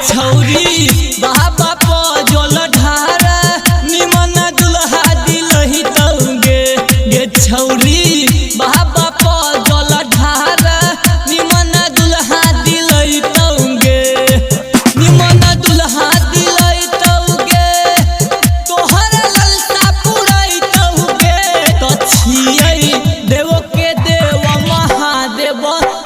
छौरी बाबा पजल ढार निमन दुल्हा दिलहि तौगे गे छौरी बाबा पजल ढार निमन दुल्हा दिलहि तौगे निमन दुल्हा दिलहि तौगे तोहर ललसा पुरೈ तौगे तो छियै देव के देव महादेव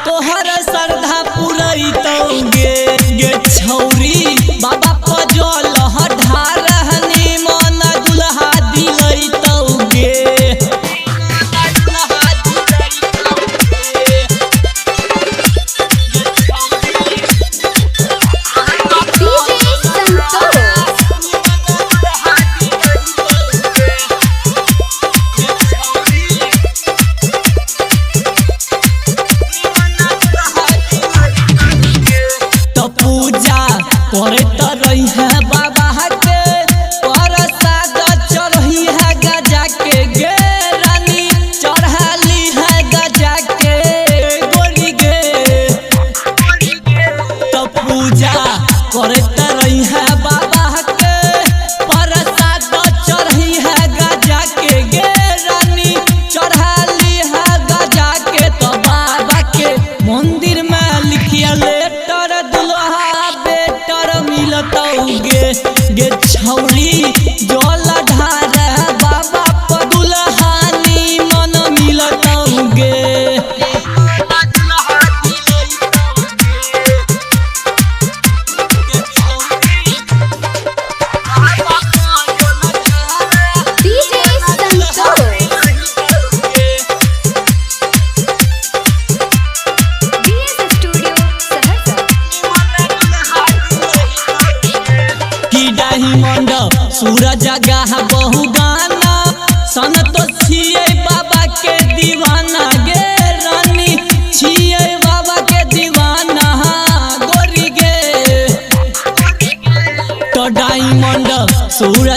तोहर श्रद्धा पुरೈ तौगे गे छौरी बाबा पजल ढार निमन दुल्हा दिलहि तौगे पूजा करे त रही है बाबा के प्रसाद चढ़ी है गजा के गे रानी चढ़ाली है गजा के गोरी गे तो पूजा करे त रही है बाबा के प्रसाद चढ़ी है गजा के गे रानी चढ़ाली है गजा के तो बाबा के मंदिर में लिखिया लेटर दुल्हा बेटर मिलतौगे गे छौरी जल ढार बाबा प दुल्हा निमन मिलतौगे सूरज जगह बहु गाना सन तो छियै बाबा के दीवाना गे रानी छियै बाबा के दीवाना गोरी गे तो डायमंड सूरज